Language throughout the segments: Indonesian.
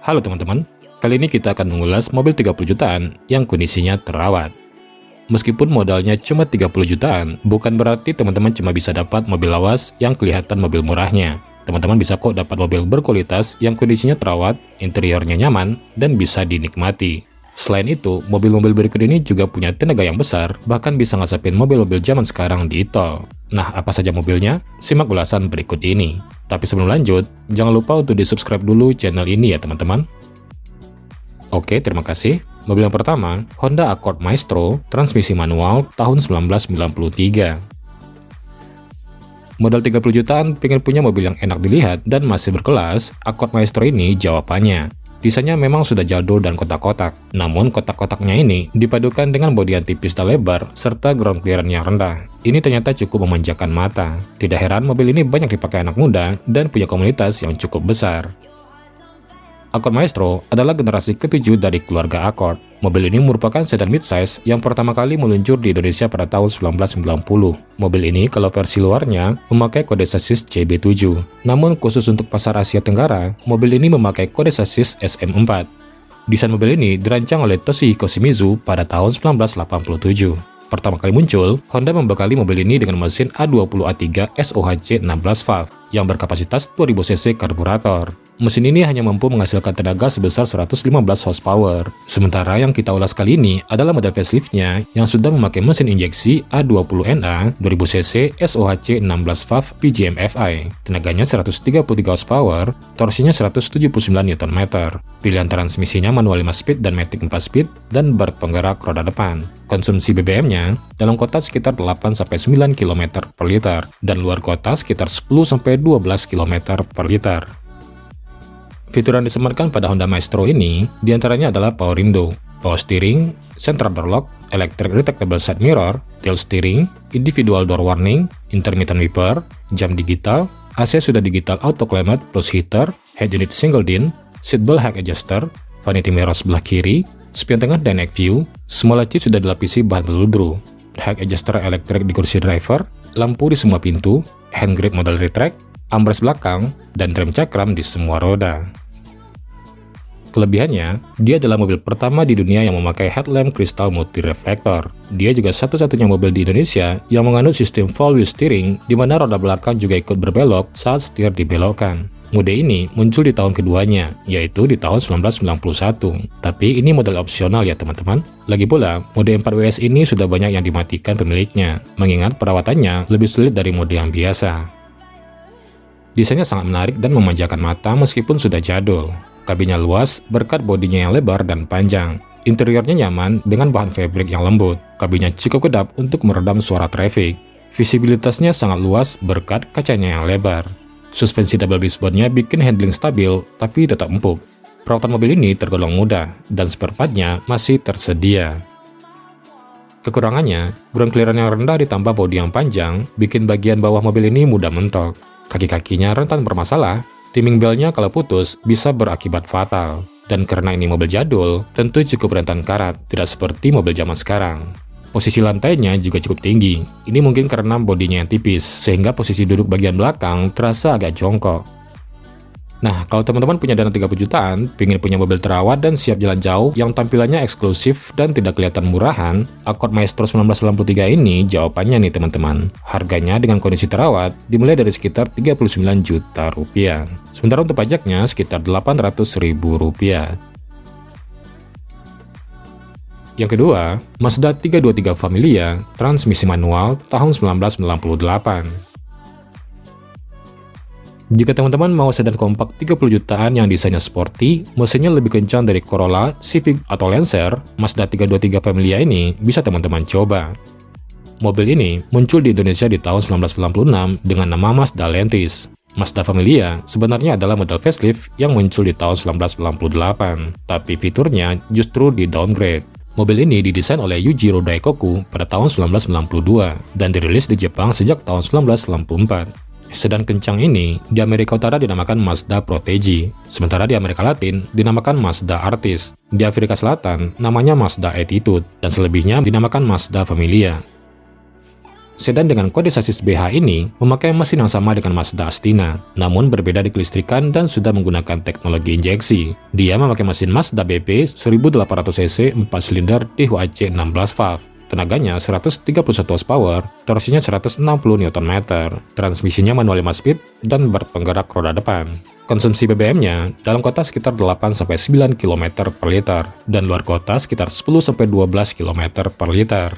Halo teman-teman, kali ini kita akan mengulas mobil 30 jutaan yang kondisinya terawat. Meskipun modalnya cuma 30 jutaan, bukan berarti teman-teman cuma bisa dapat mobil lawas yang kelihatan mobil murahnya. Teman-teman bisa kok dapat mobil berkualitas yang kondisinya terawat, interiornya nyaman, dan bisa dinikmati. Selain itu, mobil-mobil berikut ini juga punya tenaga yang besar, bahkan bisa ngasapin mobil-mobil zaman sekarang di tol. Nah, apa saja mobilnya? Simak ulasan berikut ini. Tapi sebelum lanjut, jangan lupa untuk di-subscribe dulu channel ini ya teman-teman. Oke, terima kasih. Mobil yang pertama, Honda Accord Maestro, transmisi manual tahun 1993. Modal 30 jutaan, pengen punya mobil yang enak dilihat dan masih berkelas, Accord Maestro ini jawabannya. Desainnya memang sudah jadul dan kotak-kotak, namun kotak-kotaknya ini dipadukan dengan bodi yang tipis dan lebar, serta ground clearance yang rendah. Ini ternyata cukup memanjakan mata. Tidak heran mobil ini banyak dipakai anak muda dan punya komunitas yang cukup besar. Accord Maestro adalah generasi ke-7 dari keluarga Accord. Mobil ini merupakan sedan midsize yang pertama kali meluncur di Indonesia pada tahun 1990. Mobil ini kalau versi luarnya memakai kode sasis CB7. Namun khusus untuk pasar Asia Tenggara, mobil ini memakai kode sasis SM4. Desain mobil ini dirancang oleh Toshihiko Shimizu pada tahun 1987. Pertama kali muncul, Honda membekali mobil ini dengan mesin A20A3 SOHC 16 valve yang berkapasitas 2000 cc karburator. Mesin ini hanya mampu menghasilkan tenaga sebesar 115 horsepower. Sementara yang kita ulas kali ini adalah model faceliftnya yang sudah memakai mesin injeksi A20NA 2000 cc SOHC 16 valve PGM-FI. Tenaganya 133 horsepower, torsinya 179 Nm. Pilihan transmisinya manual 5 speed dan matic 4 speed dan berpenggerak roda depan. Konsumsi BBM-nya dalam kota sekitar 8-9 km per liter dan luar kota sekitar 10-12 km per liter. Fitur yang disematkan pada Honda Maestro ini diantaranya adalah power window, power steering, central door lock, electric retractable side mirror, tilt steering, individual door warning, intermittent wiper, jam digital, AC sudah digital auto climate plus heater, head unit single din, seat belt height adjuster, vanity mirror sebelah kiri, spion tengah dynamic view, semua laci sudah dilapisi bahan peludru, height adjuster elektrik di kursi driver, lampu di semua pintu, handgrip model retract, armrest belakang, dan rem cakram di semua roda. Kelebihannya, dia adalah mobil pertama di dunia yang memakai headlamp kristal multi-reflektor. Dia juga satu-satunya mobil di Indonesia yang menganut sistem four-wheel steering, di mana roda belakang juga ikut berbelok saat setir dibelokkan. Mode ini muncul di tahun keduanya, yaitu di tahun 1991. Tapi ini model opsional ya teman-teman. Lagi pula, mode 4WS ini sudah banyak yang dimatikan pemiliknya, mengingat perawatannya lebih sulit dari mode yang biasa. Desainnya sangat menarik dan memanjakan mata meskipun sudah jadul. Kabinnya luas berkat bodinya yang lebar dan panjang. Interiornya nyaman dengan bahan fabric yang lembut. Kabinnya cukup kedap untuk meredam suara traffic. Visibilitasnya sangat luas berkat kacanya yang lebar. Suspensi double wishbone-nya bikin handling stabil tapi tetap empuk. Perawatan mobil ini tergolong mudah dan spare part-nya masih tersedia. Kekurangannya, ground clearance yang rendah ditambah bodi yang panjang bikin bagian bawah mobil ini mudah mentok. Kaki-kakinya rentan bermasalah. Timing belnya kalau putus bisa berakibat fatal. Dan karena ini mobil jadul, tentu cukup rentan karat, tidak seperti mobil zaman sekarang. Posisi lantainya juga cukup tinggi. Ini mungkin karena bodinya yang tipis, sehingga posisi duduk bagian belakang terasa agak jongkok. Nah, kalau teman-teman punya dana 30 jutaan, pengen punya mobil terawat dan siap jalan jauh yang tampilannya eksklusif dan tidak kelihatan murahan, Accord Maestro 1993 ini jawabannya nih teman-teman. Harganya dengan kondisi terawat dimulai dari sekitar 39 juta rupiah. Sementara untuk pajaknya sekitar 800 ribu rupiah. Yang kedua, Mazda 323 Familia, transmisi manual tahun 1998. Jika teman-teman mau sedan kompak 30 jutaan yang desainnya sporty, mesinnya lebih kencang dari Corolla, Civic, atau Lancer, Mazda 323 Familia ini bisa teman-teman coba. Mobil ini muncul di Indonesia di tahun 1996 dengan nama Mazda Lantis. Mazda Familia sebenarnya adalah model facelift yang muncul di tahun 1998, tapi fiturnya justru di-downgrade. Mobil ini didesain oleh Yujiro Daikoku pada tahun 1992 dan dirilis di Jepang sejak tahun 1994. Sedan kencang ini di Amerika Utara dinamakan Mazda Protege, sementara di Amerika Latin dinamakan Mazda Artis, di Afrika Selatan namanya Mazda Attitude, dan selebihnya dinamakan Mazda Familia. sedan dengan kode sasis BH ini memakai mesin yang sama dengan Mazda Astina, namun berbeda di kelistrikan dan sudah menggunakan teknologi injeksi. Dia memakai mesin Mazda BP 1800cc 4 silinder DHC 16 valve. Tenaganya 131 horsepower, torsinya 160 Nm, transmisinya manual 5 speed, dan berpenggerak roda depan. Konsumsi BBM-nya dalam kota sekitar 8-9 km per liter, dan luar kota sekitar 10-12 km per liter.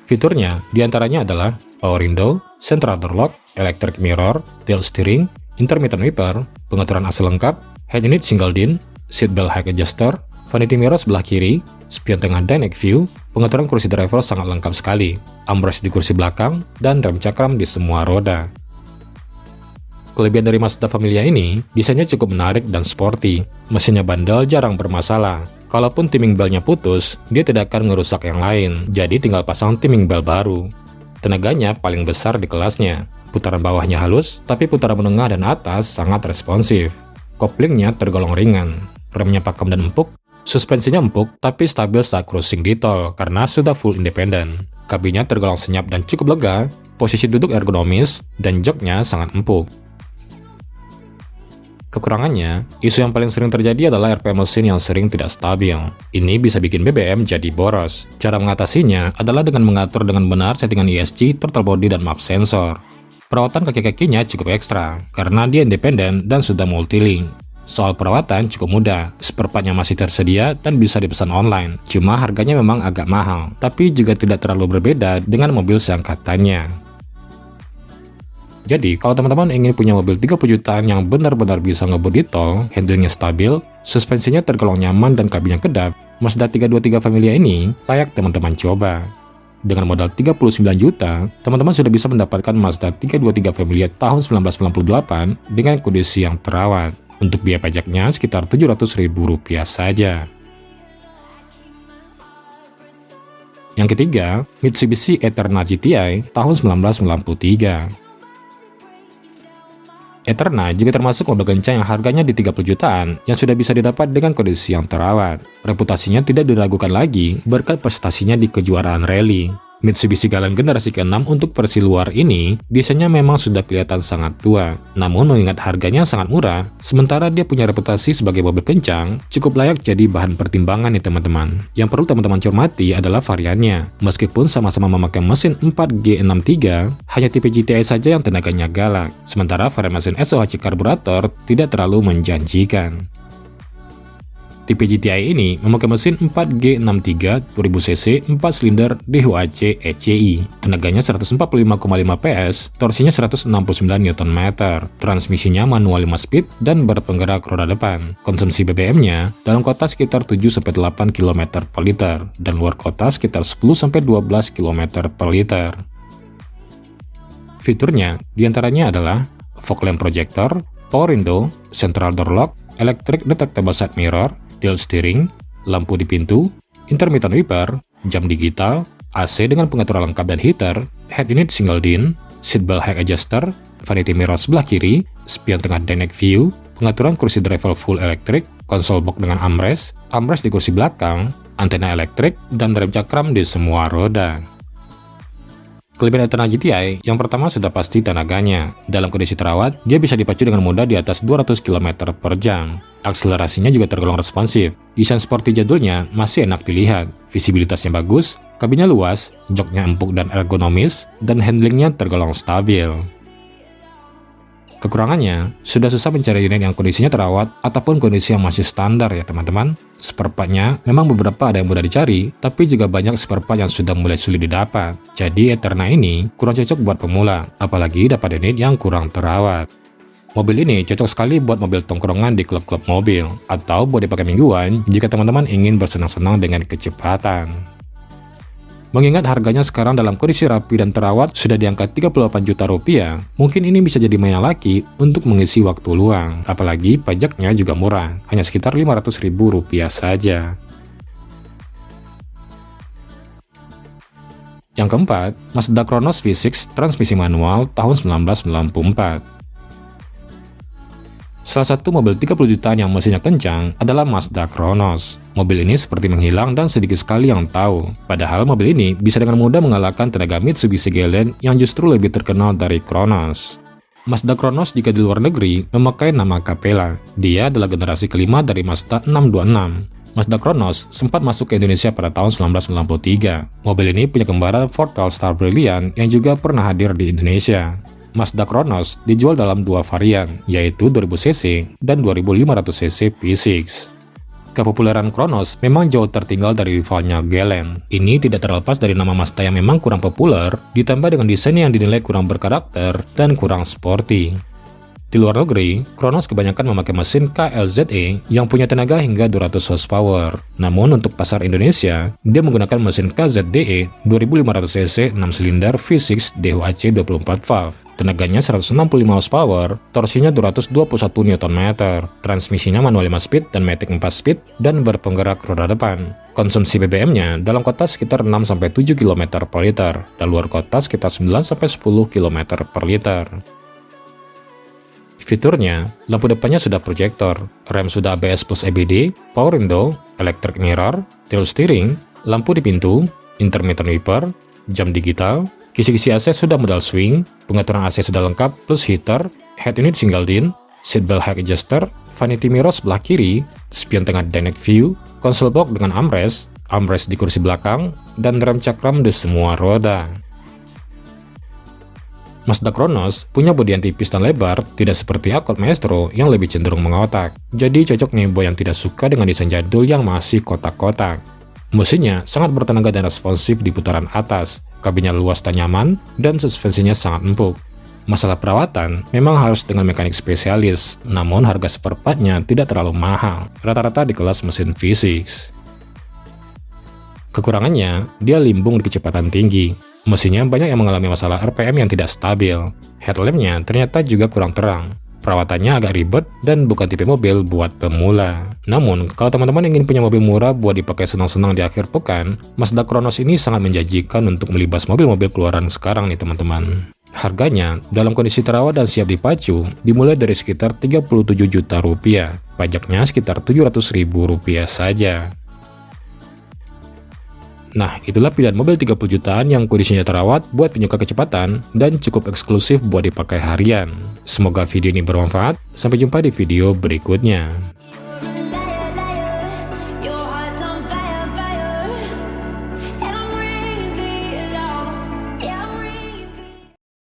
Fiturnya diantaranya adalah power window, central door lock, electric mirror, tilt steering, intermittent wiper, pengaturan AC lengkap, head unit single din, seat belt height adjuster, vanity mirror sebelah kiri, spion tengah dynamic view, pengaturan kursi driver sangat lengkap sekali, armrest di kursi belakang, dan rem cakram di semua roda. Kelebihan dari Mazda Familia ini, desainnya cukup menarik dan sporty. Mesinnya bandel jarang bermasalah. Kalaupun timing belnya putus, dia tidak akan ngerusak yang lain, jadi tinggal pasang timing bel baru. Tenaganya paling besar di kelasnya. Putaran bawahnya halus, tapi putaran menengah dan atas sangat responsif. Koplingnya tergolong ringan, remnya pakem dan empuk, suspensinya empuk tapi stabil saat cruising di tol karena sudah full independen. Kabinnya tergolong senyap dan cukup lega, posisi duduk ergonomis, dan joknya sangat empuk. Kekurangannya, isu yang paling sering terjadi adalah RPM mesin yang sering tidak stabil. Ini bisa bikin BBM jadi boros. Cara mengatasinya adalah dengan mengatur dengan benar settingan ESC, throttle body, dan map sensor. Perawatan kaki-kakinya cukup ekstra, karena dia independen dan sudah multi-link. Soal perawatan cukup mudah, spare part-nya masih tersedia dan bisa dipesan online. Cuma harganya memang agak mahal, tapi juga tidak terlalu berbeda dengan mobil seangkatannya. Jadi, kalau teman-teman ingin punya mobil 30 jutaan yang benar-benar bisa ngebut di tol, handlingnya stabil, suspensinya tergolong nyaman dan kabinnya kedap, Mazda 323 Familia ini layak teman-teman coba. Dengan modal 39 juta, teman-teman sudah bisa mendapatkan Mazda 323 Familia tahun 1998 dengan kondisi yang terawat. Untuk biaya pajaknya sekitar Rp700.000 saja. Yang ketiga, Mitsubishi Eterna GTI tahun 1993. Eterna juga termasuk mobil kencang yang harganya di 30 jutaan yang sudah bisa didapat dengan kondisi yang terawat. Reputasinya tidak diragukan lagi berkat prestasinya di kejuaraan rally. Mitsubishi Galant generasi ke-6 untuk versi luar ini desainnya memang sudah kelihatan sangat tua. Namun mengingat harganya sangat murah, sementara dia punya reputasi sebagai mobil kencang, cukup layak jadi bahan pertimbangan nih teman-teman. Yang perlu teman-teman cermati adalah variannya. Meskipun sama-sama memakai mesin 4G63, hanya tipe GTI saja yang tenaganya galak. Sementara varian mesin SOHC karburator tidak terlalu menjanjikan. Tipe GTI ini memakai mesin 4G63 2000cc 4 silinder DHC ECI. Tenaganya 145,5 PS, torsinya 169 Nm, transmisinya manual 5 speed dan berpenggerak roda depan. Konsumsi BBM-nya dalam kota sekitar 7-8 km per liter dan luar kota sekitar 10-12 km per liter. Fiturnya diantaranya adalah fog lamp projector, power window, central door lock, electric detectable side mirror, tilt steering, lampu di pintu, intermittent wiper, jam digital, AC dengan pengaturan lengkap dan heater, head unit single din, seat belt height adjuster, vanity mirror sebelah kiri, spion tengah dynamic view, pengaturan kursi driver full electric, konsol box dengan armrest, armrest di kursi belakang, antena elektrik, dan rem cakram di semua roda. Kelebihan Eterna GTI, yang pertama sudah pasti tenaganya. Dalam kondisi terawat, dia bisa dipacu dengan mudah di atas 200 km per jam. Akselerasinya juga tergolong responsif. Desain sporty jadulnya masih enak dilihat. Visibilitasnya bagus, kabinnya luas, joknya empuk dan ergonomis, dan handlingnya tergolong stabil. Kekurangannya, sudah susah mencari unit yang kondisinya terawat ataupun kondisi yang masih standar ya teman-teman. Spare part-nya memang beberapa ada yang mudah dicari, tapi juga banyak spare part yang sudah mulai sulit didapat. Jadi Eterna ini kurang cocok buat pemula, apalagi dapat unit yang kurang terawat. Mobil ini cocok sekali buat mobil tongkrongan di klub-klub mobil, atau buat dipakai mingguan jika teman-teman ingin bersenang-senang dengan kecepatan. Mengingat harganya sekarang dalam kondisi rapi dan terawat sudah di angka 38 juta rupiah, mungkin ini bisa jadi mainan laki untuk mengisi waktu luang. Apalagi pajaknya juga murah, hanya sekitar Rp500.000 saja. Yang keempat, Mazda Cronos V6 transmisi manual tahun 1994. Salah satu mobil 30 jutaan yang mesinnya kencang adalah Mazda Cronos. Mobil ini seperti menghilang dan sedikit sekali yang tahu. Padahal mobil ini bisa dengan mudah mengalahkan tenaga Mitsubishi Galant yang justru lebih terkenal dari Cronos. Mazda Cronos jika di luar negeri memakai nama Capella. Dia adalah generasi kelima dari Mazda 626. Mazda Cronos sempat masuk ke Indonesia pada tahun 1993. Mobil ini punya kembaran Ford Telstar Brilliant yang juga pernah hadir di Indonesia. Mazda Cronos dijual dalam dua varian, yaitu 2000cc dan 2500cc V6. Kepopuleran Cronos memang jauh tertinggal dari rivalnya Galant. Ini tidak terlepas dari nama Mazda yang memang kurang populer, ditambah dengan desain yang dinilai kurang berkarakter dan kurang sporty. Di luar negeri, Cronos kebanyakan memakai mesin KLZE yang punya tenaga hingga 200 horsepower. Namun untuk pasar Indonesia, dia menggunakan mesin KZDE 2500cc 6 silinder V6 DHC 24 valve. Tenaganya 165 horsepower, torsinya 221 Nm, transmisinya manual 5 speed dan matic 4 speed, dan berpenggerak roda depan. Konsumsi BBM-nya dalam kota sekitar 6-7 km per liter, dan luar kota sekitar 9-10 km per liter. Fiturnya, lampu depannya sudah proyektor, rem sudah ABS plus EBD, power window, electric mirror, tilt steering, lampu di pintu, intermittent wiper, jam digital, kisi-kisi AC sudah modal swing, pengaturan AC sudah lengkap plus heater, head unit single din, seatbelt height adjuster, vanity mirror sebelah kiri, spion tengah dynamic view, console box dengan armrest di kursi belakang, dan rem cakram di semua roda. Mazda Cronos punya bodi yang tipis dan lebar, tidak seperti Accord Maestro yang lebih cenderung mengotak. Jadi cocok nih buat yang tidak suka dengan desain jadul yang masih kotak-kotak. Mesinnya sangat bertenaga dan responsif di putaran atas, kabinnya luas dan nyaman, dan suspensinya sangat empuk. Masalah perawatan memang harus dengan mekanik spesialis, namun harga seperempatnya tidak terlalu mahal, rata-rata di kelas mesin V6. Kekurangannya, dia limbung di kecepatan tinggi. Mesinnya banyak yang mengalami masalah RPM yang tidak stabil. Headlampnya ternyata juga kurang terang. Perawatannya agak ribet dan bukan tipe mobil buat pemula. Namun, kalau teman-teman ingin punya mobil murah buat dipakai senang-senang di akhir pekan, Mazda Cronos ini sangat menjanjikan untuk melibas mobil-mobil keluaran sekarang nih teman-teman. Harganya, dalam kondisi terawat dan siap dipacu, dimulai dari sekitar 37 juta rupiah. Pajaknya sekitar 700 ribu rupiah saja. Nah, itulah pilihan mobil 30 jutaan yang kondisinya terawat buat penyuka kecepatan dan cukup eksklusif buat dipakai harian. Semoga video ini bermanfaat. Sampai jumpa di video berikutnya.